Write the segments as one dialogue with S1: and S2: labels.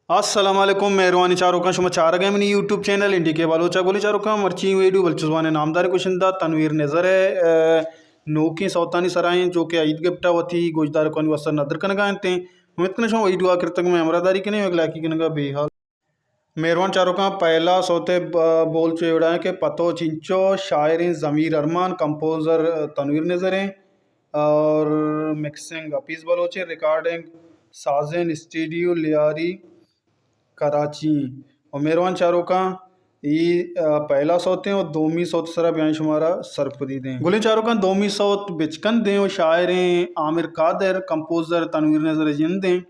S1: असलम मेहरबानी चारों शुमा चार गए मनी यूट्यूब चैनल इंडी के बालोचा गोली चारों का मर्ची वीडियो बलचुजवान नामदार कुशिंदा तनवीर नज़र है नो की सौतानी सराय जो कि ईद गिफ्टा वती गोजदार को वसर नदर कनगा अंते उम्मीद कने शो वीडियो आखिर तक मैं अमरादारी के नहीं अगला की कनगा बेहाल मेहरबान चारों का पहला सोते बोल चेड़ा है कि पतो चिंचो शायर ज़मीर अरमान कंपोज़र तनवीर नज़र हैं और मिक्सिंग अपीस बलोचे रिकॉर्डिंग साजन स्टूडियो लियारी कराची और मेहरबान चारों का ये पहला सौत हैं और दोमी सौत सरा बयान शुमारा सरपदी दें गुले चारों का दोमी सौत बिचकन दें और शायर आमिर कादर कंपोज़र तनवीर नज़र जिन दें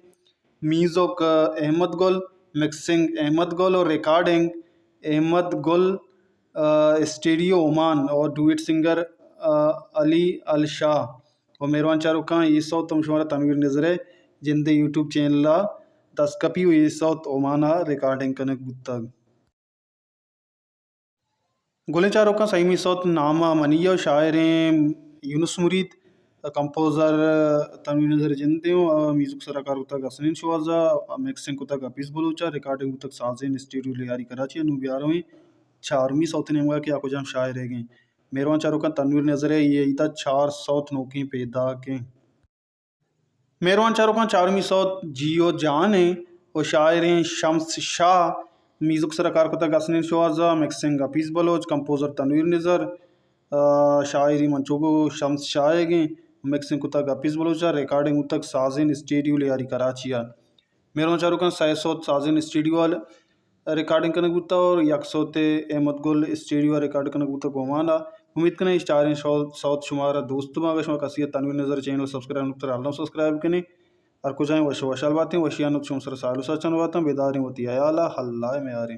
S1: मीज़ोक अहमद गुल मिक्सिंग अहमद गुल और रिकॉर्डिंग अहमद गुल स्टूडियो ओमान और डुएट सिंगर अली अल शाह और मेहरबान चारों का ये सौत तुम शुमारा तनवीर नज़र है जिंदे यूट्यूब चैनल दस्कपी हुई सौत ओमाना रिकॉर्डिंग कनक बुतग गुले चारों का सही में सौत नामा मनिया शायर यूनुस मुरीद कंपोज़र तनवीर नज़र जिंदे म्यूजिक सराकार उतक असनीन शुआजा मिक्सिंग उतक अपीस बलूचा रिकॉर्डिंग उतक साजिन स्टूडियो लियारी कराची अनु चारवीं सौत ने हुआ कि आपको जम शायर है गए मेहरबान चारों का तनवीर नज़र है ये इधर 4 सौत नौकी पैदा के मेहरबान चारों का चारवीं सौत जियो जान है और शायर हैं शम्स शाह म्यूजिक सराकार को तक असनीन शुआजा मिक्सिंग अपीस बलोच कंपोज़र तनवीर नज़र शायरी मंचोगो शम्स शाह है गए मिक्सिंग को तक अपीस बलोचा रिकॉर्डिंग उतक साजिन स्टूडियो लियारी कराचिया मेहरबान चारों का 6 सौत साजिन स्टूडियो वाल रिकॉर्डिंग करने गुता और यक सौते अहमद गुल स्टूडियो रिकॉर्ड करने गुता गोमाना उम्मीद करें स्टार साउथ शुमारा दोस्त अगर शुमा कसियत तनवीर नज़र चैनल सब्सक्राइब नुकतर आलम सब्सक्राइब करें और कुछ वश वशाल बातें वशियान शुम सर सालू सचन बातें बेदारें होती आयाला हल्ला में आ रहे